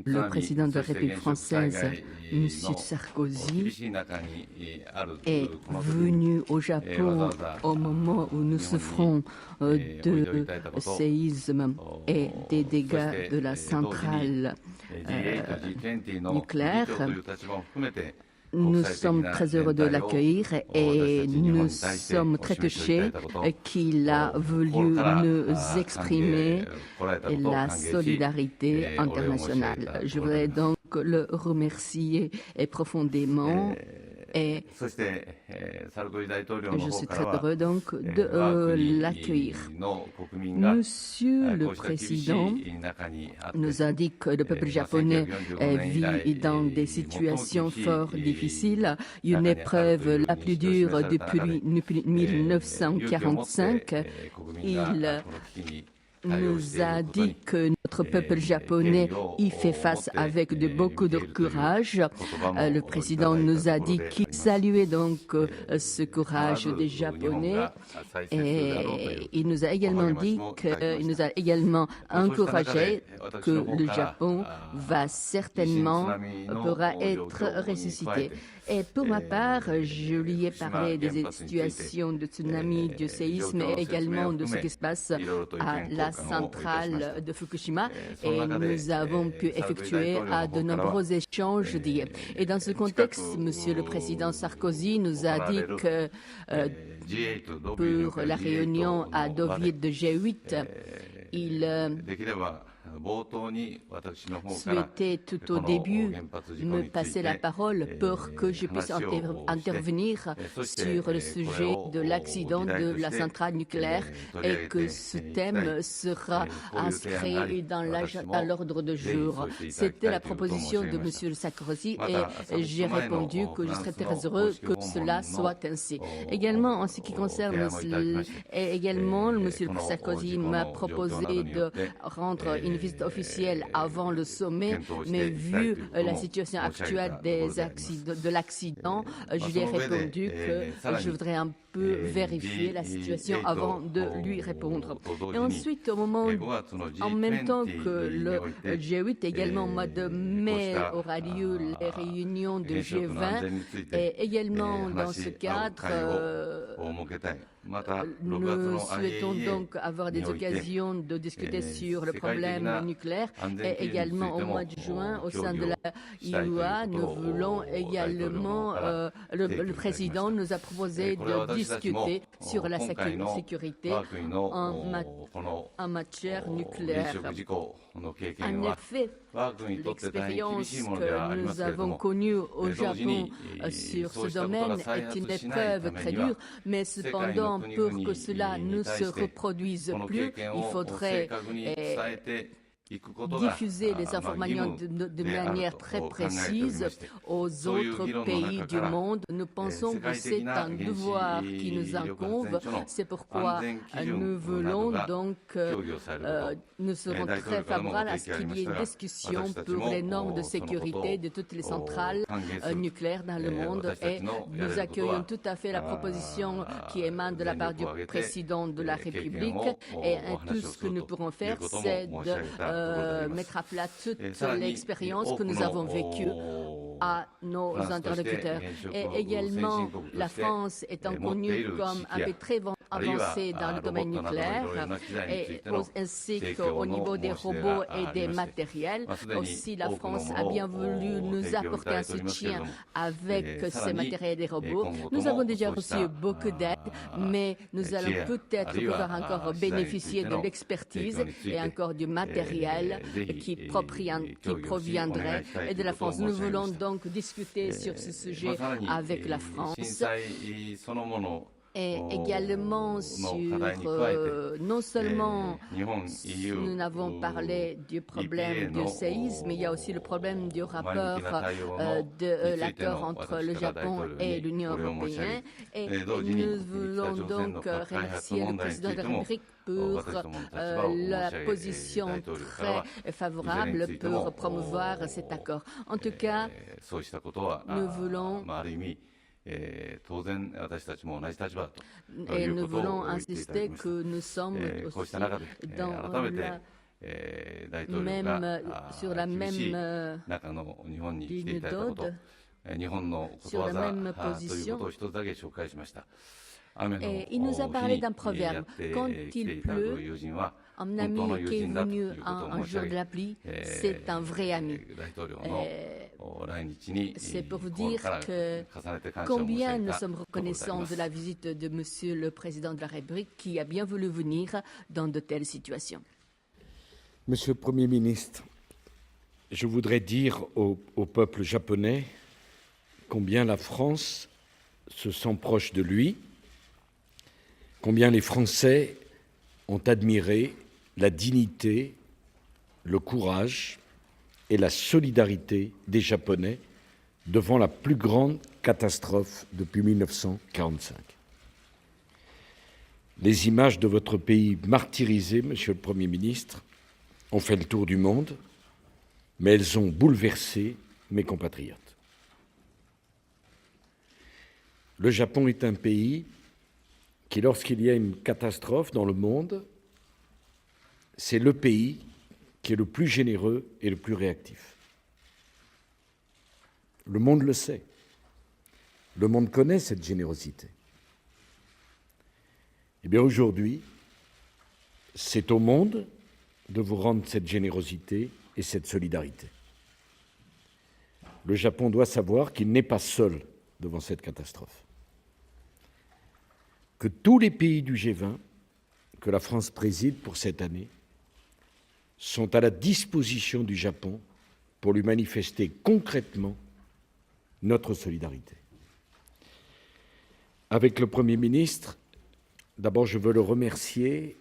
Le président de la République française, M. Sarkozy, est venu au Japon au moment où nous souffrons de séisme et des dégâts de la centrale nucléaire. Nous sommes très heureux de l'accueillir et nous sommes très touchés qu'il a voulu nous exprimer la solidarité internationale. Je voudrais donc le remercier profondément. Et je suis très heureux donc de l'accueillir. Monsieur le Président nous a dit que le peuple japonais vit dans des situations fort difficiles, une épreuve la plus dure depuis 1945. Il nous a dit que notre peuple japonais y fait face avec beaucoup de courage. Le président nous a dit qu'il saluait donc ce courage des Japonais et il nous a également dit qu'il nous a également encouragé que le Japon va certainement pourra être ressuscité. Et pour ma part, je lui ai parlé des situations de tsunami, de séisme et également de ce qui se passe à la centrale de Fukushima. Et nous avons pu effectuer de nombreux échanges d'hier. Et dans ce contexte, Monsieur le Président Sarkozy nous a dit que pour la réunion à Deauville de G8, il souhaitait tout au début me passer la parole pour que je puisse intervenir sur le sujet de l'accident de la centrale nucléaire et que ce thème sera inscrit dans l'ordre du jour. C'était la proposition de M. Sarkozy et j'ai répondu que je serais très heureux que cela soit ainsi. Également, en ce qui concerne M. Sarkozy m'a proposé de rendre une visite officielle avant le sommet, mais vu la situation actuelle de l'accident, je lui ai répondu que je voudrais un peu vérifier la situation avant de lui répondre. Et ensuite, en même temps que le G8, également au mois de mai aura lieu les réunions de G20 et également dans ce cadre, nous souhaitons donc avoir des occasions de discuter sur le problème nucléaire et également au mois de juin au sein de la IUA, nous voulons également, le président nous a proposé de discuter sur la sécurité en matière nucléaire. En effet, l'expérience que nous avons connue au Japon sur ce domaine est une épreuve très dure, mais cependant, pour que cela ne se reproduise plus, il faudrait diffuser les informations de manière très précise aux autres pays du monde. Nous pensons que c'est un devoir qui nous incombe. C'est pourquoi nous voulons donc, nous serons très favorables à ce qu'il y ait une discussion pour les normes de sécurité de toutes les centrales nucléaires dans le monde et nous accueillons tout à fait la proposition qui émane de la part du président de la République et tout ce que nous pourrons faire, c'est de mettre à plat toute l'expérience que nous avons vécue à nos interlocuteurs. Et également, la France étant connue comme un pays très avancé dans le domaine nucléaire, ainsi qu'au niveau des robots et des matériels. Aussi, la France a bien voulu nous apporter un soutien avec ces matériels et des robots. Nous avons déjà reçu beaucoup d'aide, mais nous allons peut-être pouvoir encore bénéficier de l'expertise et encore du matériel qui proviendrait de la France. Nous voulons donc discuter sur ce sujet avec la France. Et également sur, non seulement nous n'avons parlé du problème du séisme, mais il y a aussi le problème du rapport de l'accord entre le Japon et l'Union européenne. Et nous voulons donc remercier le président de la République pour la position très favorable pour promouvoir cet accord. En tout cas, nous voulons Et nous voulons insister que nous sommes aussi sur la même ligne d'onde, sur la même position. Et il nous a parlé d'un proverbe. Quand il pleut, un ami qui est venu un jour de la pluie, c'est un vrai ami. C'est pour vous dire combien nous sommes reconnaissants de la visite de Monsieur le Président de la République qui a bien voulu venir dans de telles situations. Monsieur le Premier ministre, je voudrais dire au peuple japonais combien la France se sent proche de lui, combien les Français ont admiré la dignité, le courage et la solidarité des Japonais devant la plus grande catastrophe depuis 1945. Les images de votre pays martyrisé, Monsieur le Premier ministre, ont fait le tour du monde, mais elles ont bouleversé mes compatriotes. Le Japon est un pays qui, lorsqu'il y a une catastrophe dans le monde, c'est le pays qui est le plus généreux et le plus réactif. Le monde le sait. Le monde connaît cette générosité. Eh bien, aujourd'hui, c'est au monde de vous rendre cette générosité et cette solidarité. Le Japon doit savoir qu'il n'est pas seul devant cette catastrophe. Que tous les pays du G20, que la France préside pour cette année, sont à la disposition du Japon pour lui manifester concrètement notre solidarité. Avec le Premier ministre, d'abord je veux le remercier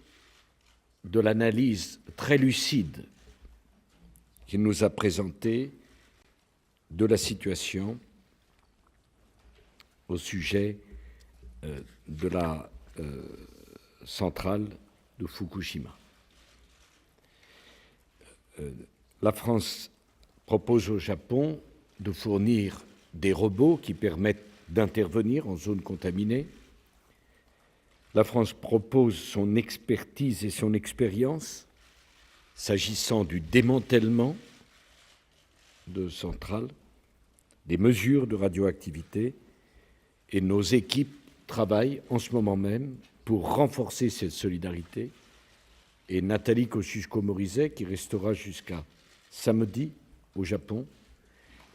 de l'analyse très lucide qu'il nous a présentée de la situation au sujet de la centrale de Fukushima. La France propose au Japon de fournir des robots qui permettent d'intervenir en zone contaminée. La France propose son expertise et son expérience s'agissant du démantèlement de centrales, des mesures de radioactivité, et nos équipes travaillent en ce moment même pour renforcer cette solidarité. Et Nathalie Kosciusko-Morizet, qui restera jusqu'à samedi au Japon,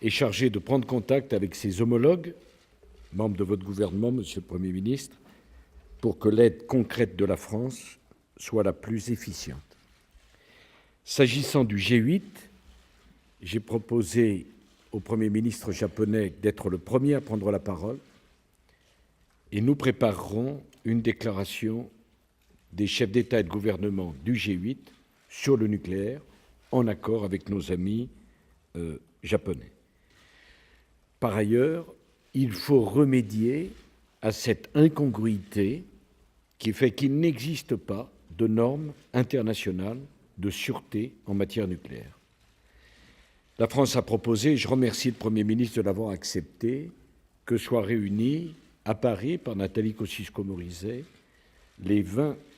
est chargée de prendre contact avec ses homologues, membres de votre gouvernement, Monsieur le Premier ministre, pour que l'aide concrète de la France soit la plus efficiente. S'agissant du G8, j'ai proposé au Premier ministre japonais d'être le premier à prendre la parole et nous préparerons une déclaration des chefs d'État et de gouvernement du G8 sur le nucléaire en accord avec nos amis japonais. Par ailleurs, il faut remédier à cette incongruité qui fait qu'il n'existe pas de normes internationales de sûreté en matière nucléaire. La France a proposé, et je remercie le Premier ministre de l'avoir accepté, que soient réunis à Paris par Nathalie Kosciusko-Morizet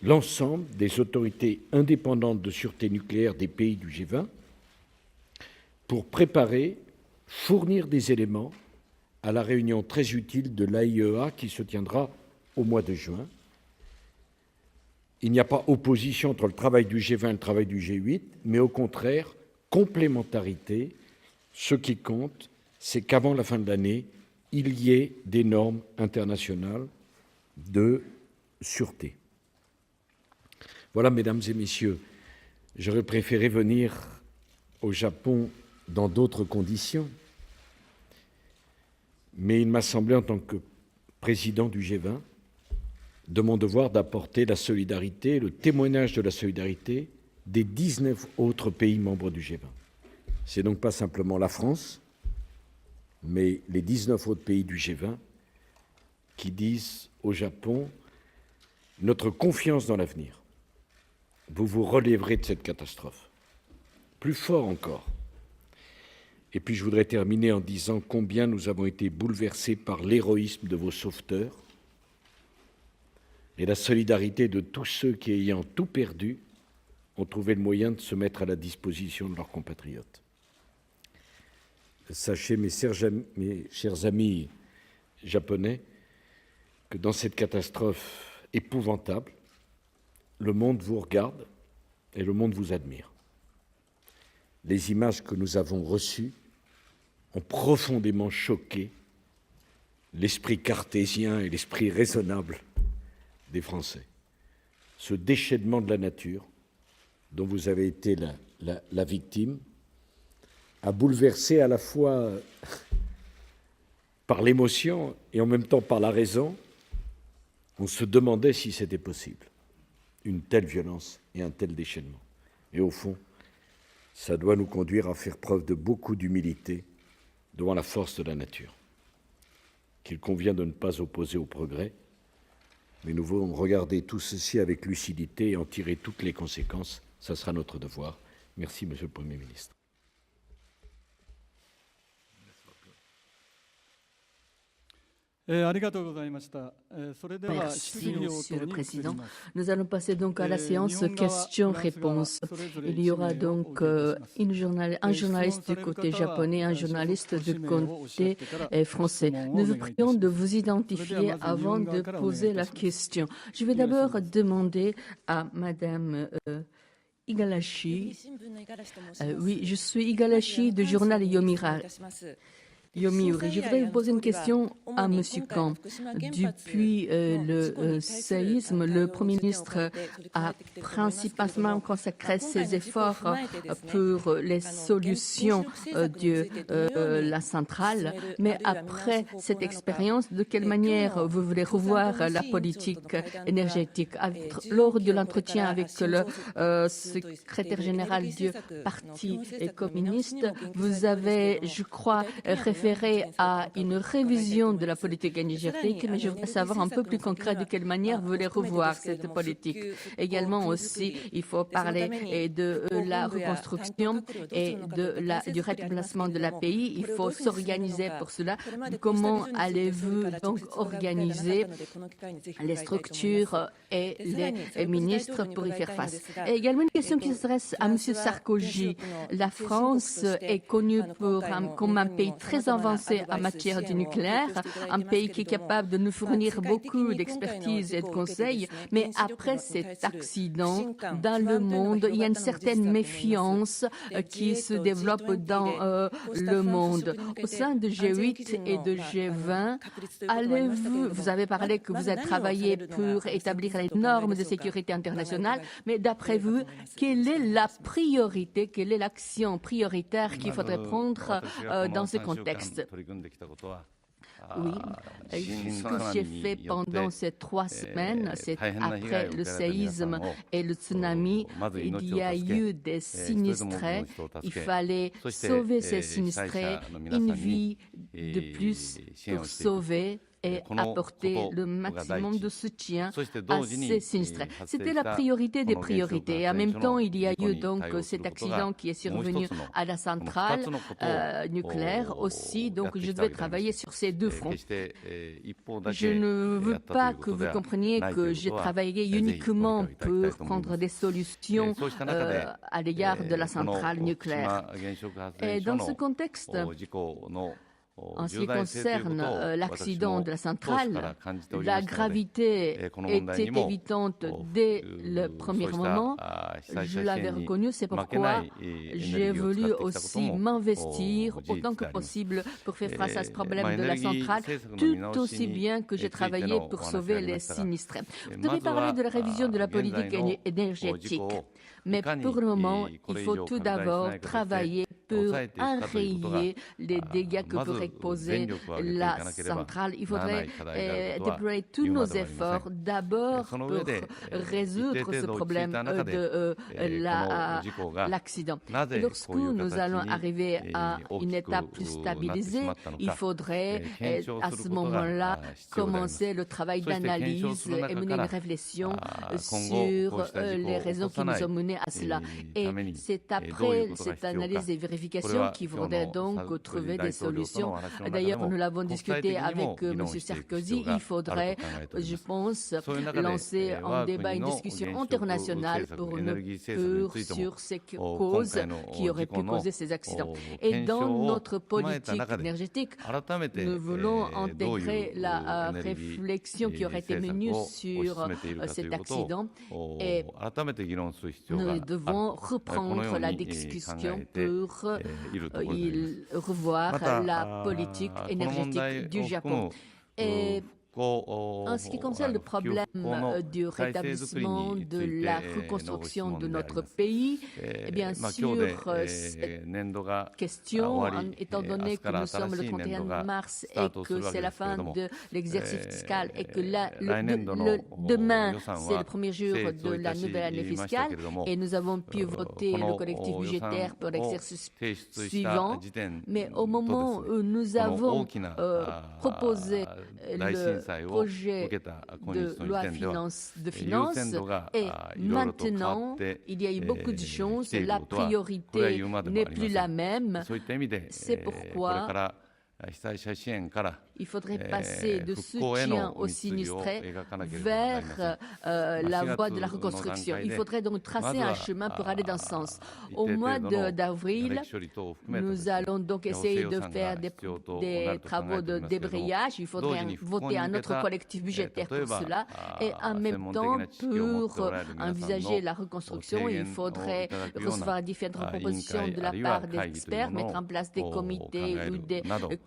l'ensemble des autorités indépendantes de sûreté nucléaire des pays du G20 pour préparer, fournir des éléments à la réunion très utile de l'AIEA qui se tiendra au mois de juin. Il n'y a pas opposition entre le travail du G20 et le travail du G8, mais au contraire, complémentarité. Ce qui compte, c'est qu'avant la fin de l'année, il y ait des normes internationales de sûreté. Voilà, mesdames et messieurs, j'aurais préféré venir au Japon dans d'autres conditions, mais il m'a semblé, en tant que président du G20, de mon devoir d'apporter la solidarité, le témoignage de la solidarité des 19 autres pays membres du G20. C'est donc pas simplement la France, mais les 19 autres pays du G20 qui disent au Japon notre confiance dans l'avenir. Vous vous relèverez de cette catastrophe. Plus fort encore, Et puis je voudrais terminer en disant combien nous avons été bouleversés par l'héroïsme de vos sauveteurs et la solidarité de tous ceux qui, ayant tout perdu, ont trouvé le moyen de se mettre à la disposition de leurs compatriotes. Sachez, mes chers amis japonais, que dans cette catastrophe épouvantable, le monde vous regarde et le monde vous admire. Les images que nous avons reçues ont profondément choqué l'esprit cartésien et l'esprit raisonnable des Français. Ce déchaînement de la nature, dont vous avez été la victime, a bouleversé à la fois par l'émotion et en même temps par la raison. On se demandait si c'était possible, une telle violence et un tel déchaînement. Et au fond, ça doit nous conduire à faire preuve de beaucoup d'humilité devant la force de la nature, qu'il convient de ne pas opposer au progrès, mais nous devons regarder tout ceci avec lucidité et en tirer toutes les conséquences. Ça sera notre devoir. Merci, Monsieur le Premier ministre. Merci, Monsieur le Président. Nous allons passer donc à la séance questions-réponses. Il y aura donc un journaliste du côté japonais, un journaliste du côté français. Nous vous prions de vous identifier avant de poser la question. Je vais d'abord demander à Madame Igarashi. Oui, je suis Igarashi du journal Yomiuri. Je voudrais vous poser une question à M. Kan. Depuis le séisme, le Premier ministre a principalement consacré ses efforts pour les solutions de la centrale. Mais après cette expérience, de quelle manière vous voulez revoir la politique énergétique? Lors de l'entretien avec le secrétaire général du Parti communiste, vous avez, je crois, référé à une révision de la politique énergétique, mais je voudrais savoir un peu plus concret de quelle manière vous voulez revoir cette politique. Également aussi, il faut parler de la reconstruction et du rétablissement de la pays. Il faut s'organiser pour cela. Comment allez-vous donc organiser les structures et les ministres pour y faire face? Et également une question qui s'adresse à M. Sarkozy. La France est connue comme un pays très avancé en matière du nucléaire, un pays qui est capable de nous fournir beaucoup d'expertise et de conseils, mais après cet accident, dans le monde, il y a une certaine méfiance qui se développe dans le monde. Au sein de G8 et de G20, vous avez parlé que vous avez travaillé pour établir les normes de sécurité internationale, mais d'après vous, quelle est la priorité, quelle est l'action prioritaire qu'il faudrait prendre dans ce contexte? Oui, ce que j'ai fait pendant ces 3 semaines, c'est après le séisme et le tsunami, il y a eu des sinistrés. Il fallait sauver ces sinistrés, une vie de plus pour sauver et apporter le maximum de soutien à ces sinistrés. C'était la priorité des priorités. Et en même temps, il y a eu donc cet accident qui est survenu à la centrale nucléaire aussi. Donc, je devais travailler sur ces 2 fronts. Je ne veux pas que vous compreniez que j'ai travaillé uniquement pour prendre des solutions à l'égard de la centrale nucléaire. Et dans ce contexte, en ce qui concerne l'accident de la centrale, la gravité était évidente dès le premier moment. Je l'avais reconnu, c'est pourquoi j'ai voulu aussi m'investir autant que possible pour faire face à ce problème de la centrale, tout aussi bien que j'ai travaillé pour sauver les sinistrés. Vous devez parler de la révision de la politique énergétique. Mais pour le moment, il faut tout d'abord travailler pour enrayer les dégâts que pourrait causer la centrale. Il faudrait déployer tous nos efforts d'abord pour résoudre ce problème de l'accident. Et lorsque nous allons arriver à une étape plus stabilisée, il faudrait à ce moment-là commencer le travail d'analyse et mener une réflexion sur les raisons qui nous ont menés à cela. Et c'est après cette analyse et vérification vérification qu'il faudrait donc trouver des solutions. D'ailleurs, nous l'avons discuté avec M. Sarkozy. Il faudrait, je pense, lancer un débat, une discussion internationale pour une cure sur ces causes qui auraient pu causer ces accidents. Et dans notre politique énergétique, nous voulons intégrer la réflexion qui aurait été menée sur cet accident et nous devons reprendre la discussion pour revoir la politique énergétique du Japon. Et en ce qui concerne le problème du rétablissement de la reconstruction de notre pays, bien sûr, cette question, étant donné que nous sommes le 31 mars et que c'est la fin de l'exercice fiscal et que demain, c'est le premier jour de la nouvelle année fiscale et nous avons pu voter le collectif budgétaire pour l'exercice suivant, mais au moment où nous avons proposé le projet de loi de finances et maintenant il y a eu beaucoup de choses, la priorité n'est plus la même, c'est pourquoi il faudrait passer de soutien aux sinistrés vers la voie de la reconstruction. Il faudrait donc tracer un chemin pour aller dans ce sens. Au mois d'avril, nous allons donc essayer de faire des travaux de débrayage. Il faudrait voter un autre collectif budgétaire pour cela. Et en même temps, pour envisager la reconstruction, il faudrait recevoir différentes propositions de la part des experts, mettre en place des comités ou des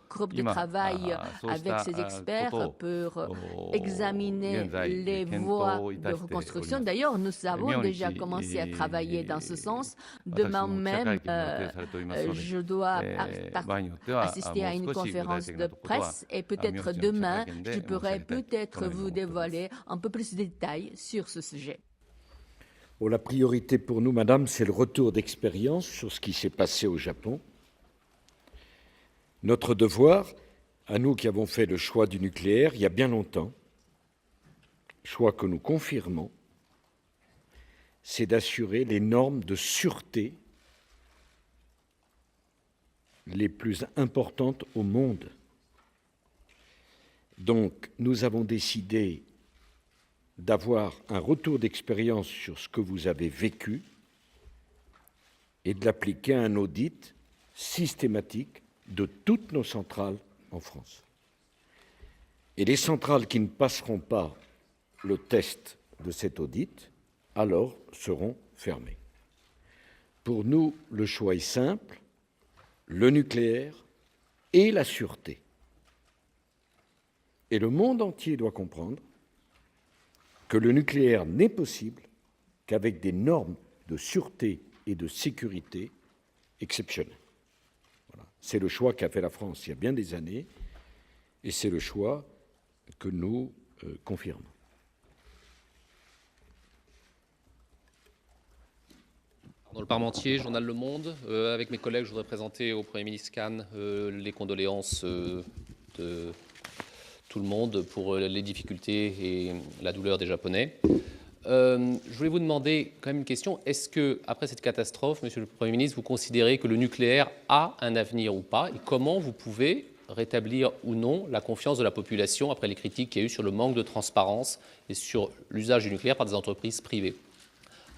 groupes de travail avec ces experts pour examiner les voies de reconstruction. D'ailleurs, nous avons déjà commencé à travailler dans ce sens. Demain même, je dois assister à une conférence de presse et peut-être demain, je pourrai peut-être vous dévoiler un peu plus de détails sur ce sujet. Bon, la priorité pour nous, Madame, c'est le retour d'expérience sur ce qui s'est passé au Japon. Notre devoir, à nous qui avons fait le choix du nucléaire il y a bien longtemps, choix que nous confirmons, c'est d'assurer les normes de sûreté les plus importantes au monde. Donc, nous avons décidé d'avoir un retour d'expérience sur ce que vous avez vécu et de l'appliquer à un audit systématique de toutes nos centrales en France. Et les centrales qui ne passeront pas le test de cet audit, alors seront fermées. Pour nous, le choix est simple, le nucléaire et la sûreté. Et le monde entier doit comprendre que le nucléaire n'est possible qu'avec des normes de sûreté et de sécurité exceptionnelles. Voilà. C'est le choix qu'a fait la France il y a bien des années et c'est le choix que nous confirmons. Dans le Parmentier, journal Le Monde, avec mes collègues, je voudrais présenter au Premier ministre Khan les condoléances de tout le monde pour les difficultés et la douleur des Japonais. Je voulais vous demander quand même une question. Est-ce que, après cette catastrophe, Monsieur le Premier ministre, vous considérez que le nucléaire a un avenir ou pas? Et comment vous pouvez rétablir ou non la confiance de la population après les critiques qu'il y a eu sur le manque de transparence et sur l'usage du nucléaire par des entreprises privées?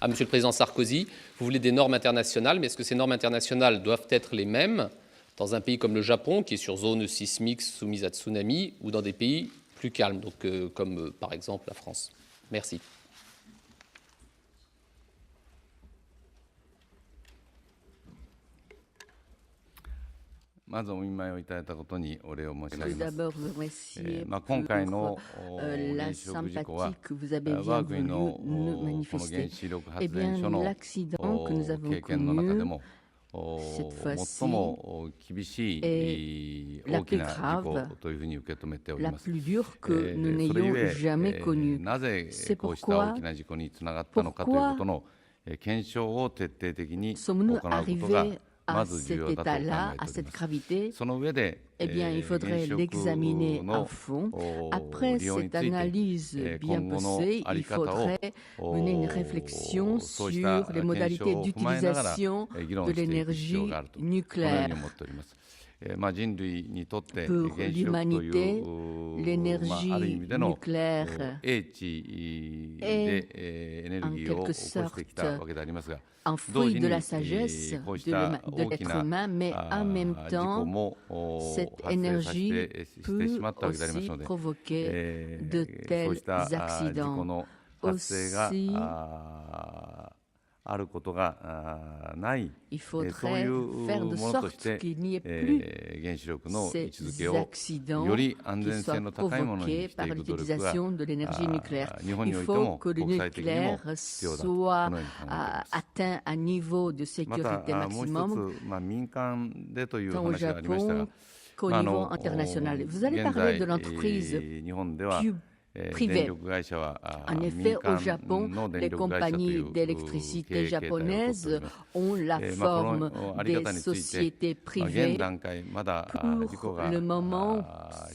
Ah, Monsieur le Président Sarkozy, vous voulez des normes internationales, mais est-ce que ces normes internationales doivent être les mêmes dans un pays comme le Japon, qui est sur zone sismique soumise à tsunami, ou dans des pays plus calmes, donc, comme par exemple la France? Merci. Je veux d'abord vous remercier pour la sympathie que vous avez bien voulu nous manifester. Eh bien, l'accident que nous avons connu cette fois-ci est la plus grave, la plus dure que nous n'ayons jamais connue. C'est pourquoi sommes-nous arrivés à cet état-là, à cette gravité, eh bien, il faudrait l'examiner à fond. Après cette analyse bien poussée, il faudrait mener une réflexion sur les modalités d'utilisation de l'énergie nucléaire. Pour l'humanité, l'énergie nucléaire est en quelque sorte un fruit de la sagesse de l'être humain, mais en même temps, cette énergie peut aussi provoquer de tels accidents. Aussi, il faudrait faire de sorte qu'il n'y ait plus ces accidents qui soient provoqués par l'utilisation de l'énergie nucléaire. Il faut que le nucléaire soit atteint un niveau de sécurité maximum, tant au Japon qu'au niveau international. Vous allez parler de l'entreprise privée. En effet, au Japon, les compagnies d'électricité japonaises ont la forme des sociétés privées. Pour le moment,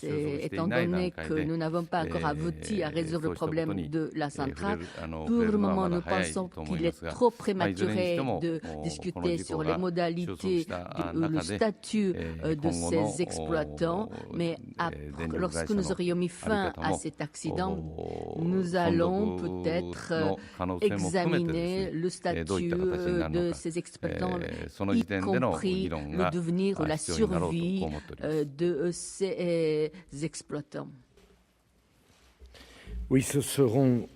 étant donné que nous n'avons pas encore abouti à résoudre le problème de la centrale, pour le moment, nous pensons qu'il est trop prématuré de discuter sur les modalités ou le statut de ces exploitants, mais lorsque nous aurions mis fin à cet accident, nous allons peut-être examiner le statut de ces exploitants, y compris le devenir ou la survie de ces exploitants. Oui, ce seront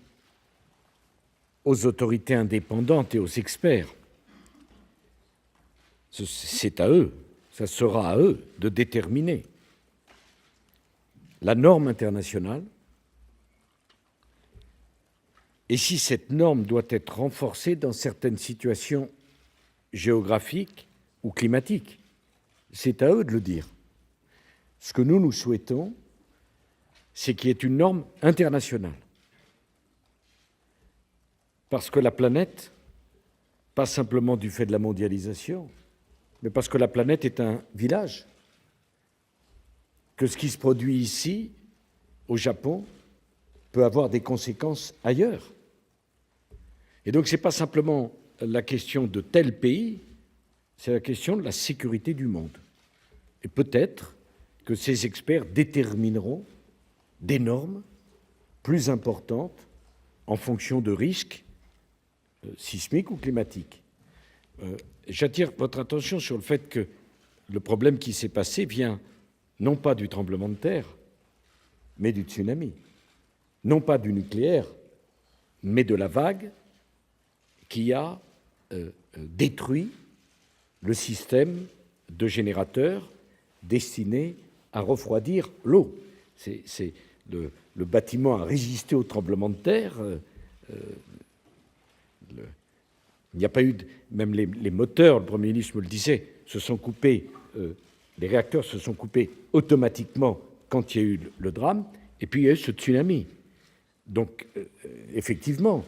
aux autorités indépendantes et aux experts. C'est à eux, ça sera à eux de déterminer la norme internationale. Et si cette norme doit être renforcée dans certaines situations géographiques ou climatiques, c'est à eux de le dire. Ce que nous souhaitons, c'est qu'il y ait une norme internationale. Parce que la planète, pas simplement du fait de la mondialisation, mais parce que la planète est un village, que ce qui se produit ici, au Japon, peut avoir des conséquences ailleurs. Et donc, ce n'est pas simplement la question de tel pays, c'est la question de la sécurité du monde. Et peut-être que ces experts détermineront des normes plus importantes en fonction de risques sismiques ou climatiques. J'attire votre attention sur le fait que le problème qui s'est passé vient non pas du tremblement de terre, mais du tsunami. Non pas du nucléaire, mais de la vague qui a détruit le système de générateurs destiné à refroidir l'eau. Le bâtiment a résisté au tremblement de terre. Il n'y a pas eu, même les moteurs, le Premier ministre me le disait, se sont coupés, les réacteurs se sont coupés automatiquement quand il y a eu le drame, et puis il y a eu ce tsunami. Donc, effectivement,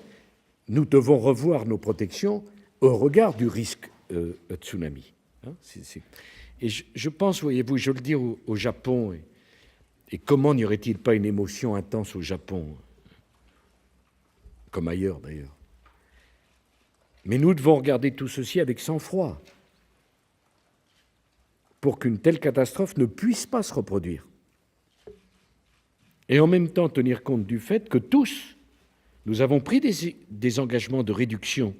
nous devons revoir nos protections au regard du risque tsunami. Et je pense, voyez-vous, je le dis au Japon, et comment n'y aurait-il pas une émotion intense au Japon, comme ailleurs d'ailleurs. Mais nous devons regarder tout ceci avec sang-froid pour qu'une telle catastrophe ne puisse pas se reproduire. Et en même temps tenir compte du fait que tous, nous avons pris des engagements de réduction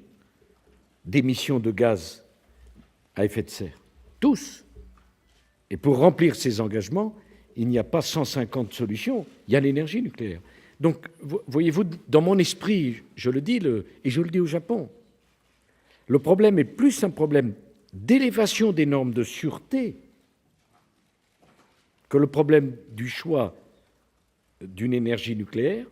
d'émissions de gaz à effet de serre. Tous. Et pour remplir ces engagements, il n'y a pas 150 solutions, il y a l'énergie nucléaire. Donc, voyez-vous, dans mon esprit, je le dis, et je le dis au Japon, le problème est plus un problème d'élévation des normes de sûreté que le problème du choix d'une énergie nucléaire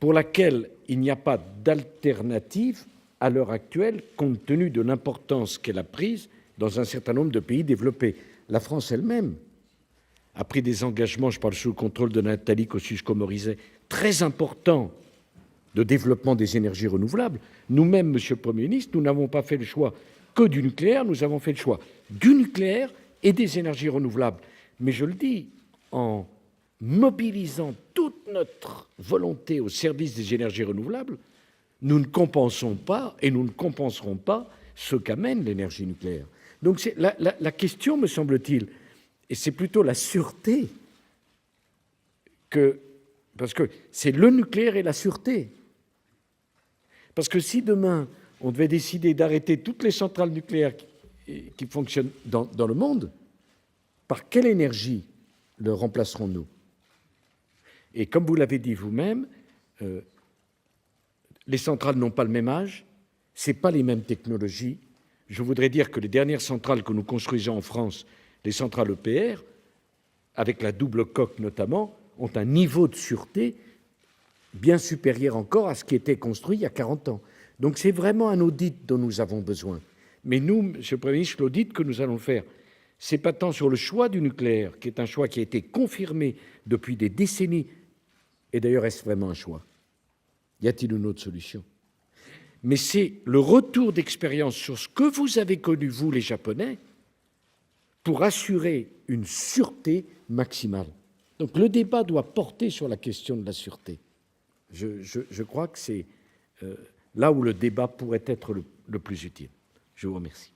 pour laquelle il n'y a pas d'alternative à l'heure actuelle, compte tenu de l'importance qu'elle a prise dans un certain nombre de pays développés. La France elle-même a pris des engagements, je parle sous le contrôle de Nathalie Kosciusko-Morizet, très importants de développement des énergies renouvelables. Nous-mêmes, Monsieur le Premier ministre, nous n'avons pas fait le choix que du nucléaire, nous avons fait le choix du nucléaire et des énergies renouvelables. Mais je le dis, en mobilisant toute notre volonté au service des énergies renouvelables, nous ne compensons pas et nous ne compenserons pas ce qu'amène l'énergie nucléaire. Donc la question, me semble-t-il, et c'est plutôt la sûreté, parce que c'est le nucléaire et la sûreté. Parce que si demain, on devait décider d'arrêter toutes les centrales nucléaires qui fonctionnent dans le monde, par quelle énergie le remplacerons-nous? Et comme vous l'avez dit vous-même, les centrales n'ont pas le même âge, ce n'est pas les mêmes technologies. Je voudrais dire que les dernières centrales que nous construisons en France, les centrales EPR, avec la double coque notamment, ont un niveau de sûreté bien supérieur encore à ce qui était construit il y a 40 ans. Donc c'est vraiment un audit dont nous avons besoin. Mais nous, Monsieur le Premier ministre, l'audit que nous allons faire, ce n'est pas tant sur le choix du nucléaire, qui est un choix qui a été confirmé depuis des décennies. Et d'ailleurs, est-ce vraiment un choix? Y a-t-il une autre solution? Mais c'est le retour d'expérience sur ce que vous avez connu, vous, les Japonais, pour assurer une sûreté maximale. Donc le débat doit porter sur la question de la sûreté. Je crois que c'est là où le débat pourrait être le plus utile. Je vous remercie.